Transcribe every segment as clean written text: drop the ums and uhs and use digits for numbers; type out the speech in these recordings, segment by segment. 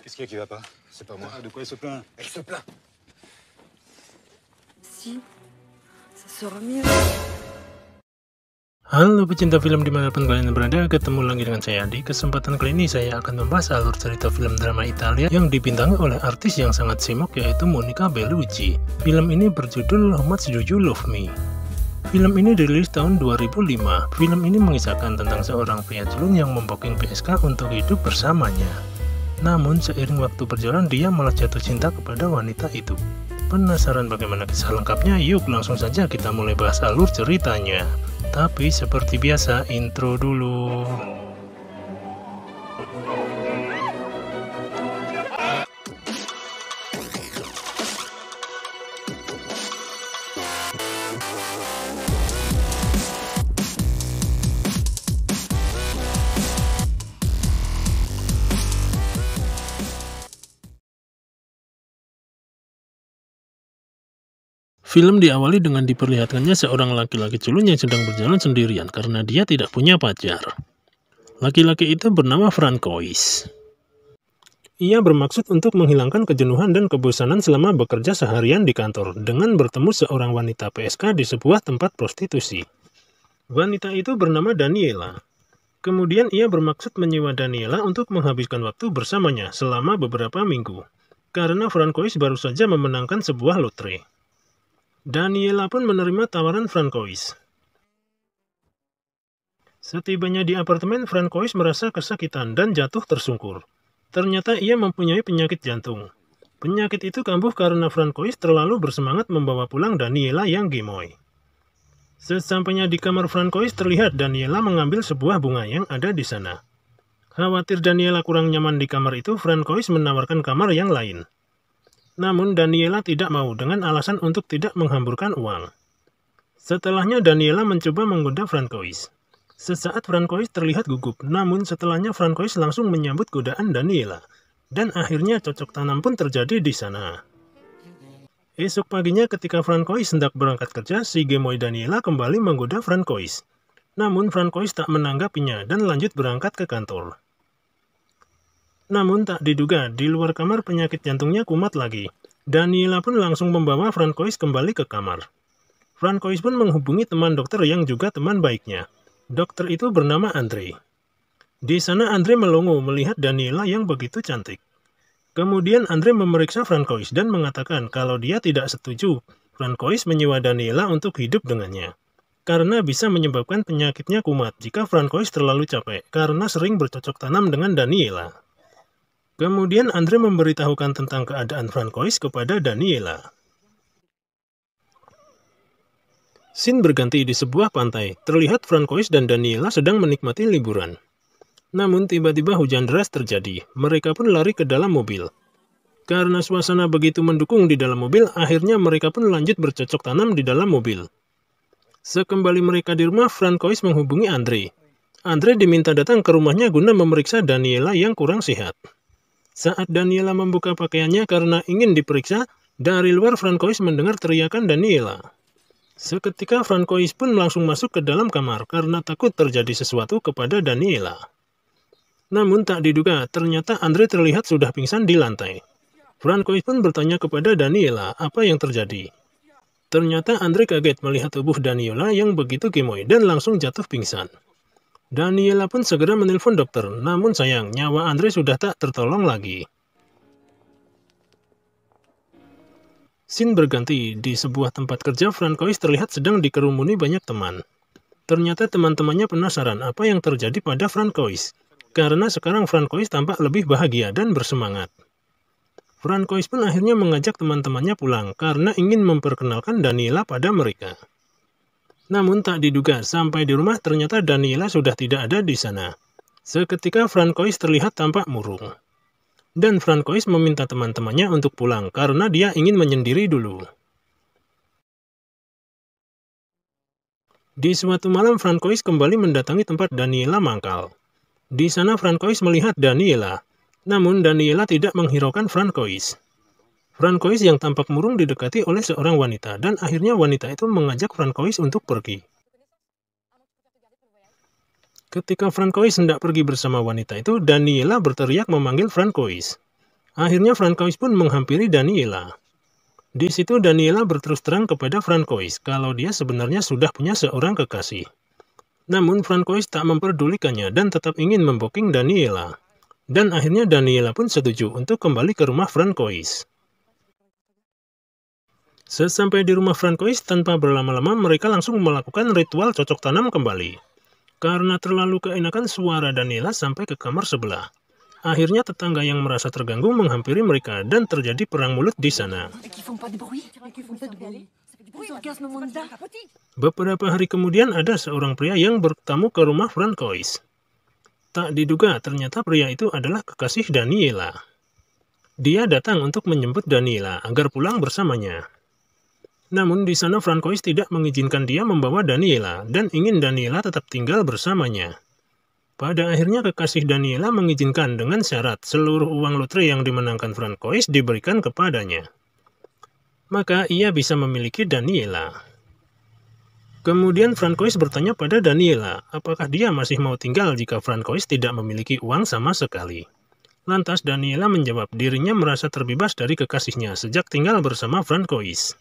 Qu'est-ce qu'il y a qui va pas? C'est pas moi. De quoi elle se plaint? Elle se plaint. Si, ça sera mieux. Halo pecinta film dimanapun kalian berada, ketemu lagi dengan saya. Di kesempatan kali ini saya akan membahas alur cerita film drama Italia yang dibintangi oleh artis yang sangat simok, yaitu Monica Bellucci. Film ini berjudul How Much Do You Love Me. Film ini dirilis tahun 2005. Film ini mengisahkan tentang seorang pria culun yang memboking PSK untuk hidup bersamanya. Namun seiring waktu berjalan dia malah jatuh cinta kepada wanita itu. Penasaran bagaimana kisah lengkapnya? Yuk langsung saja kita mulai bahas alur ceritanya. Tapi seperti biasa, intro dulu. Film diawali dengan diperlihatkannya seorang laki-laki culun yang sedang berjalan sendirian karena dia tidak punya pacar. Laki-laki itu bernama Francois. Ia bermaksud untuk menghilangkan kejenuhan dan kebosanan selama bekerja seharian di kantor dengan bertemu seorang wanita PSK di sebuah tempat prostitusi. Wanita itu bernama Daniela. Kemudian ia bermaksud menyewa Daniela untuk menghabiskan waktu bersamanya selama beberapa minggu, karena Francois baru saja memenangkan sebuah lotre. Daniela pun menerima tawaran Francois. Setibanya di apartemen, Francois merasa kesakitan dan jatuh tersungkur. Ternyata ia mempunyai penyakit jantung. Penyakit itu kambuh karena Francois terlalu bersemangat membawa pulang Daniela yang gemoy. Sesampainya di kamar Francois, terlihat Daniela mengambil sebuah bunga yang ada di sana. Khawatir Daniela kurang nyaman di kamar itu, Francois menawarkan kamar yang lain. Namun Daniela tidak mau dengan alasan untuk tidak menghamburkan uang. Setelahnya Daniela mencoba menggoda Francois. Sesaat Francois terlihat gugup, namun setelahnya Francois langsung menyambut godaan Daniela. Dan akhirnya cocok tanam pun terjadi di sana. Esok paginya ketika Francois hendak berangkat kerja, si gemoy Daniela kembali menggoda Francois. Namun Francois tak menanggapinya dan lanjut berangkat ke kantor. Namun tak diduga, di luar kamar penyakit jantungnya kumat lagi. Daniela pun langsung membawa Francois kembali ke kamar. Francois pun menghubungi teman dokter yang juga teman baiknya. Dokter itu bernama Andre. Di sana Andre melongo melihat Daniela yang begitu cantik. Kemudian Andre memeriksa Francois dan mengatakan kalau dia tidak setuju Francois menyewa Daniela untuk hidup dengannya. Karena bisa menyebabkan penyakitnya kumat jika Francois terlalu capek karena sering bercocok tanam dengan Daniela. Kemudian Andre memberitahukan tentang keadaan Francois kepada Daniela. Scene berganti di sebuah pantai. Terlihat Francois dan Daniela sedang menikmati liburan. Namun tiba-tiba hujan deras terjadi. Mereka pun lari ke dalam mobil. Karena suasana begitu mendukung di dalam mobil, akhirnya mereka pun lanjut bercocok tanam di dalam mobil. Sekembali mereka di rumah, Francois menghubungi Andre. Andre diminta datang ke rumahnya guna memeriksa Daniela yang kurang sehat. Saat Daniela membuka pakaiannya karena ingin diperiksa, dari luar Francois mendengar teriakan Daniela. Seketika Francois pun langsung masuk ke dalam kamar karena takut terjadi sesuatu kepada Daniela. Namun tak diduga, ternyata Andre terlihat sudah pingsan di lantai. Francois pun bertanya kepada Daniela apa yang terjadi. Ternyata Andre kaget melihat tubuh Daniela yang begitu gemoy dan langsung jatuh pingsan. Daniela pun segera menelpon dokter, namun sayang, nyawa Andre sudah tak tertolong lagi. Scene berganti, di sebuah tempat kerja Francois terlihat sedang dikerumuni banyak teman. Ternyata teman-temannya penasaran apa yang terjadi pada Francois, karena sekarang Francois tampak lebih bahagia dan bersemangat. Francois pun akhirnya mengajak teman-temannya pulang, karena ingin memperkenalkan Daniela pada mereka. Namun tak diduga, sampai di rumah ternyata Daniela sudah tidak ada di sana. Seketika Francois terlihat tampak murung. Dan Francois meminta teman-temannya untuk pulang karena dia ingin menyendiri dulu. Di suatu malam Francois kembali mendatangi tempat Daniela mangkal. Di sana Francois melihat Daniela. Namun Daniela tidak menghiraukan Francois. Francois yang tampak murung didekati oleh seorang wanita dan akhirnya wanita itu mengajak Francois untuk pergi. Ketika Francois hendak pergi bersama wanita itu, Daniela berteriak memanggil Francois. Akhirnya Francois pun menghampiri Daniela. Di situ Daniela berterus terang kepada Francois kalau dia sebenarnya sudah punya seorang kekasih. Namun Francois tak memperdulikannya dan tetap ingin membooking Daniela. Dan akhirnya Daniela pun setuju untuk kembali ke rumah Francois. Sesampai di rumah Francois, tanpa berlama-lama mereka langsung melakukan ritual cocok tanam kembali. Karena terlalu keenakan suara Daniela sampai ke kamar sebelah. Akhirnya tetangga yang merasa terganggu menghampiri mereka dan terjadi perang mulut di sana. Beberapa hari kemudian ada seorang pria yang bertamu ke rumah Francois. Tak diduga ternyata pria itu adalah kekasih Daniela. Dia datang untuk menjemput Daniela agar pulang bersamanya. Namun di sana Francois tidak mengizinkan dia membawa Daniela dan ingin Daniela tetap tinggal bersamanya. Pada akhirnya kekasih Daniela mengizinkan dengan syarat seluruh uang lotre yang dimenangkan Francois diberikan kepadanya. Maka ia bisa memiliki Daniela. Kemudian Francois bertanya pada Daniela, apakah dia masih mau tinggal jika Francois tidak memiliki uang sama sekali. Lantas Daniela menjawab dirinya merasa terbebas dari kekasihnya sejak tinggal bersama Francois.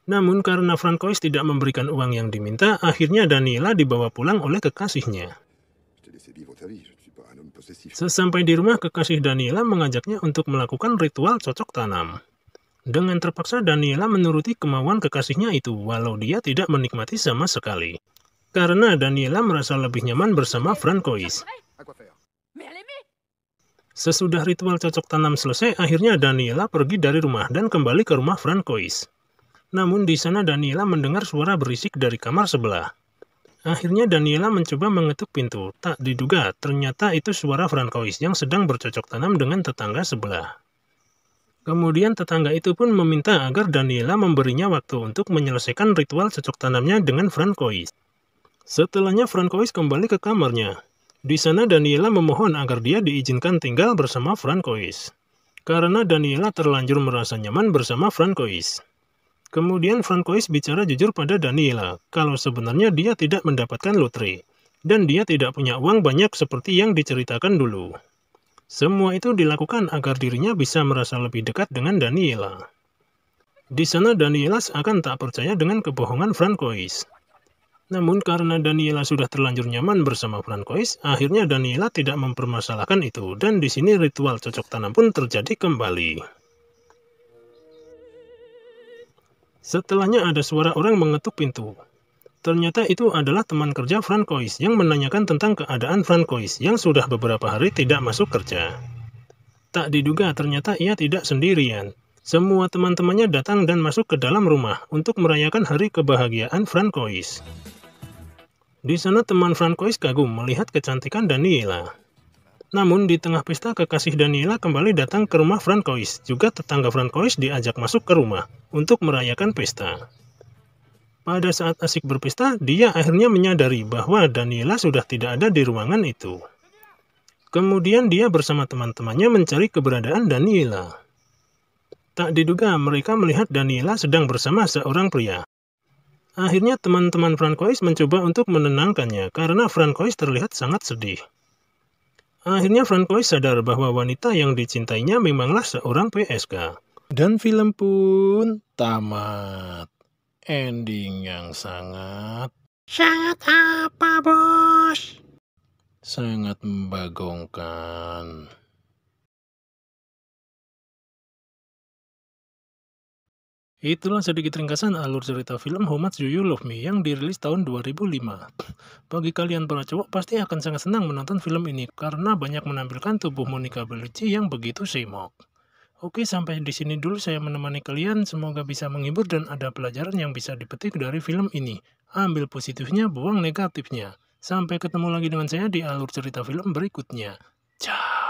Namun karena Francois tidak memberikan uang yang diminta, akhirnya Daniela dibawa pulang oleh kekasihnya. Sesampai di rumah, kekasih Daniela mengajaknya untuk melakukan ritual cocok tanam. Dengan terpaksa Daniela menuruti kemauan kekasihnya itu, walau dia tidak menikmati sama sekali. Karena Daniela merasa lebih nyaman bersama Francois. Sesudah ritual cocok tanam selesai, akhirnya Daniela pergi dari rumah dan kembali ke rumah Francois. Namun di sana Daniela mendengar suara berisik dari kamar sebelah. Akhirnya Daniela mencoba mengetuk pintu. Tak diduga, ternyata itu suara Francois yang sedang bercocok tanam dengan tetangga sebelah. Kemudian tetangga itu pun meminta agar Daniela memberinya waktu untuk menyelesaikan ritual cocok tanamnya dengan Francois. Setelahnya Francois kembali ke kamarnya. Di sana Daniela memohon agar dia diizinkan tinggal bersama Francois. Karena Daniela terlanjur merasa nyaman bersama Francois. Kemudian Francois bicara jujur pada Daniela, kalau sebenarnya dia tidak mendapatkan lotre, dan dia tidak punya uang banyak seperti yang diceritakan dulu. Semua itu dilakukan agar dirinya bisa merasa lebih dekat dengan Daniela. Di sana Daniela seakan tak percaya dengan kebohongan Francois. Namun karena Daniela sudah terlanjur nyaman bersama Francois, akhirnya Daniela tidak mempermasalahkan itu, dan di sini ritual cocok tanam pun terjadi kembali. Setelahnya ada suara orang mengetuk pintu. Ternyata itu adalah teman kerja Francois yang menanyakan tentang keadaan Francois yang sudah beberapa hari tidak masuk kerja. Tak diduga ternyata ia tidak sendirian. Semua teman-temannya datang dan masuk ke dalam rumah untuk merayakan hari kebahagiaan Francois. Di sana teman Francois kagum melihat kecantikan Daniela. Namun di tengah pesta kekasih Daniela kembali datang ke rumah Francois. Juga tetangga Francois diajak masuk ke rumah untuk merayakan pesta. Pada saat asik berpesta, dia akhirnya menyadari bahwa Daniela sudah tidak ada di ruangan itu. Kemudian dia bersama teman-temannya mencari keberadaan Daniela. Tak diduga mereka melihat Daniela sedang bersama seorang pria. Akhirnya teman-teman Francois mencoba untuk menenangkannya karena Francois terlihat sangat sedih. Akhirnya Francois sadar bahwa wanita yang dicintainya memanglah seorang PSK. Dan film pun tamat. Ending yang sangat apa, bos? Sangat membagongkan. Itulah sedikit ringkasan alur cerita film How Much Do You Love Me yang dirilis tahun 2005. Bagi kalian para cowok pasti akan sangat senang menonton film ini karena banyak menampilkan tubuh Monica Bellucci yang begitu semok. Oke, sampai di sini dulu saya menemani kalian. Semoga bisa menghibur dan ada pelajaran yang bisa dipetik dari film ini. Ambil positifnya, buang negatifnya. Sampai ketemu lagi dengan saya di alur cerita film berikutnya. Ciao.